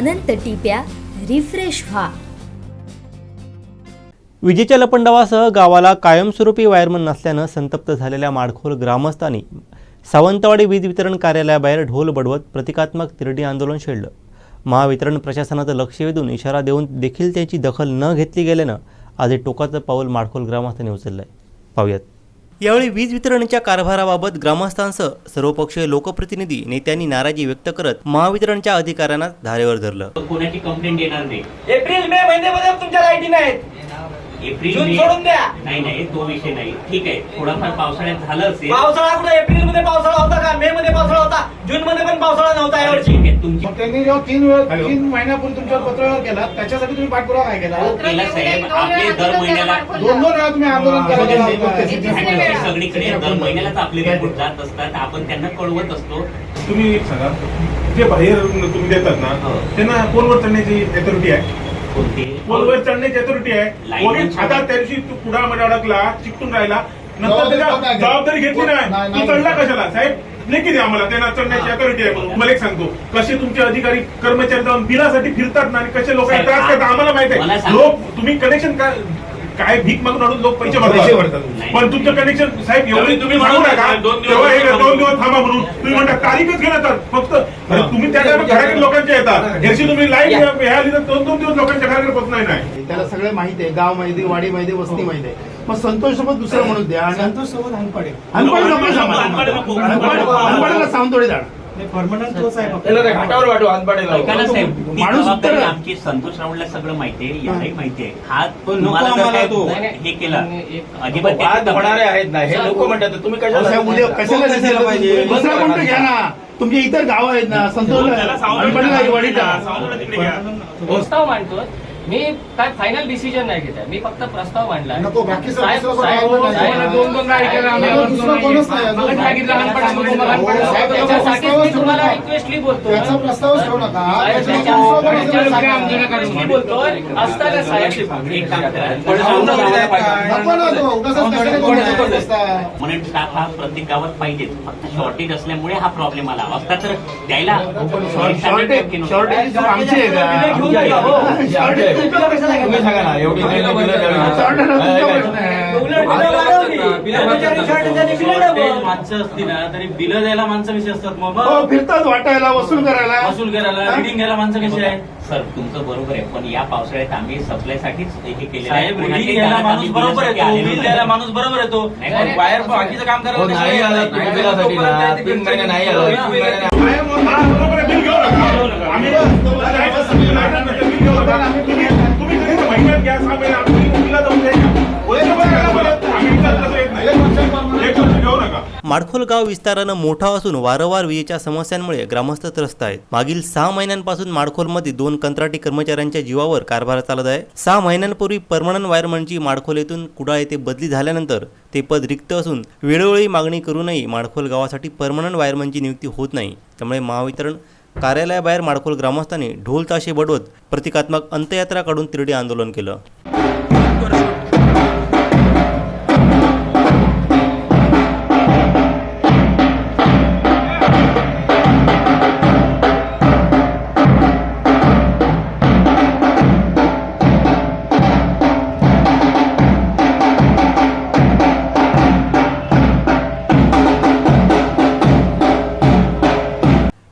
अनंत टिप्या refresh व्हा. विजेच्या लपंडावासह गावाला कायमस्वरूपी वायरमन नसल्यानं संतप्त झालेल्या माडखोल ग्रामस्थांनी सावंतवाडी वीज वितरण कार्यालयाबाहेर ढोल बडवत प्रतिकात्मक तिरडी आंदोलन छेडलं. महावितरण प्रशासनाचं लक्ष वेधून इशारा देऊन देखील त्याची दखल न घेतली गेल्यानं आज हे टोकाचं पाऊल माडखोल ग्रामस्थांनी उचललंय. पाहूयात. यावेळी वीज वितरणच्या कारभाराबाबत ग्रामस्थांसह सर्वपक्षीय लोकप्रतिनिधी नेत्यांनी नाराजी व्यक्त करत महावितरणच्या अधिकाऱ्यांना धारेवर धरलं. कोणाची कंप्लेंट येणार नाही. एप्रिल मे महिन्यामध्ये तुमच्या लाईटी नाहीत. एप्रिल जून मे सोडून द्या. नाही तो विषय नाही. ठीक आहे, थोडाफार पावसाळ्यात झालं असेल. पावसाळा कुठे एप्रिल मध्ये पावसाळा होता का? मे मध्ये पावसाळा होता. जून मध्ये पण पावसाळा नव्हता यावर्षी. तुमची त्यांनी जेव्हा 3 महिन्यापूर्वी तुमच्यावर पत्रव्यवहार केला त्याच्यासाठी तुम्ही पाठपुरावा काय केला? केला साहेब. आपले दर महिन्याला 2 वेळा तुम्ही आंदोलन सगळीकडे दर महिन्यालाच आपले रिपोर्ट जात असतात. आपण त्यांना कळवत असतो. तुम्ही एक सांगा, जे बाहेर तुम्ही देतात ना त्यांना पोलवर चढण्याची अथॉरिटी आहे. पोलवर चढण्याची अथॉरिटी आहे. पोलीस आता त्या दिवशी तू पुढामध्ये अडकला, चिकटून राहिला, नंतर त्याच्या जबाबदारी घेतली नाही. तू चढला कशाला? साहेब लेखी द्या मला, त्यांना चढण्याची अथॉरिटी आहे म्हणून. मला एक सांगतो, कसे तुमचे अधिकारी कर्मचारी जाऊन बिलासाठी फिरतात ना आणि कसे लोकांना त्रास करतात आम्हाला माहित आहे. लोक तुम्ही कनेक्शन काय भीक मागून आणून लोक पैसे भरतात, पण तुमचं कनेक्शन साहेब एवढी तुम्ही मागू नका. तेव्हा हे 2 दिवस थांबा म्हणून तुम्ही म्हणता तारीखच घेऊन येतात. फक्त तुम्ही त्या घराकडे लोकांच्या येतात. याची तुम्ही लाईन ह्या लिहिलं 2 दिवस लोकांच्या घराकडे पोहोचणार नाही. त्याला सगळं माहिती आहे, गाव माहिती, वाडी माहिती, वस्ती माहिती आहे. मग संतोष सोबत दुसरं म्हणून द्या. संतोष सोबत अनपडे सावंतवाडी जाणार परमनंट तोच आहे. घाटावर वाटू अनपडेला माणूस आमची संतोष राऊंडला सगळं माहितीये, यालाही माहितीये. हा हे केलं अजिबात होणारे आहेत ना हे लोक म्हणतात. तुम्ही कशाला दिसायला पाहिजे? दुसरा कोणतं घ्या ना. तुमचे इतर गाव आहेत ना. संतोष अनपडेला वाडीचा प्रस्ताव मांडतो मी. काय फायनल डिसिजन नाही घेत आहे मी. फक्त प्रस्ताव मांडला. त्याच्यासाठी मी तुम्हाला रिक्वेस्टली बोलतोय असताना साहेब म्हणून स्टाफ हा प्रत्येक गावात पाहिजे. फक्त शॉर्टेज असल्यामुळे हा प्रॉब्लेम आला. असता तर द्यायला शॉर्टेज आमची आहे का? तुम्ही सांगा ना एवढी माणसं असतील ना तरी बिलं द्यायला माणसं कशी असतात? मग फिरतात वाटायला, वसूल करायला रिडिंग घ्यायला माणसं कशी आहे? सर तुमचं बरोबर आहे, पण या पावसाळ्यात आम्ही सप्लायसाठीच हे केलेलं साहेब रिडिंग घ्यायला माणूस बरोबर येतो, बिल द्यायला माणूस बरोबर येतो. बाहेर बाकीचं काम करायला नाही आला. 3 महिने नाही आला. माडखोल गाव विस्तारानं मोठा असून वारंवार विजेच्या समस्यांमुळे ग्रामस्थ त्रस्त आहेत. मागील 6 महिन्यांपासून माडखोलमध्ये 2 कंत्राटी कर्मचाऱ्यांच्या जीवावर कारभार चालत आहे. 6 महिन्यांपूर्वी परमनंट वायरमनची माडखोल येथून कुडाळ येथे बदली झाल्यानंतर ते पद रिक्त असून वेळोवेळी मागणी करूनही माडखोल गावासाठी परमनंट वायरमनची नियुक्ती होत नाही. त्यामुळे महावितरण कार्यालयाबाहेर माडखोल ग्रामस्थांनी ढोल ताशे बडवत प्रतिकात्मक अंत्ययात्रा काढून तिरडी आंदोलन केलं.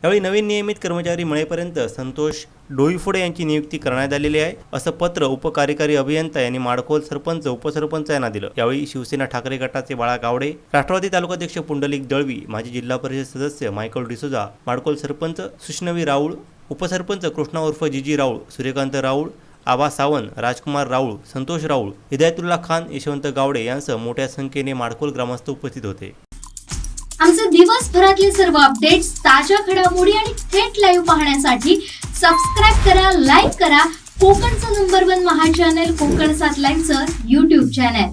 यावेळी नवीन नियमित कर्मचारी मिळेपर्यंत संतोष डोईफोडे यांची नियुक्ती करण्यात आलेली आहे, असं पत्र उपकार्यकारी अभियंता यांनी माडखोल सरपंच उपसरपंच यांना दिलं. यावेळी शिवसेना ठाकरे गटाचे बाळा गावडे, राष्ट्रवादी तालुकाध्यक्ष पुंडलिक दळवी, माजी जिल्हा परिषद सदस्य मायकल डिसोजा, माडखोल सरपंच सुष्णवी राऊळ, उपसरपंच कृष्णा उर्फ जीजी राऊळ, सूर्यकांत राऊळ, आबा सावंत, राजकुमार राऊळ, संतोष राऊळ, हिदायतुल्ला खान, यशवंत गावडे यांसह मोठ्या संख्येने माडखोल ग्रामस्थ उपस्थित होते. आमचे दिवसभरातले सर्व अपडेट्स, ताज्या घडामोडी आणि थेट लाईव्ह पाहण्यासाठी सबस्क्राईब करा, लाईक करा कोकणचं नंबर 1 महा चॅनल कोकण 7 लाईव्हचं YouTube चॅनल.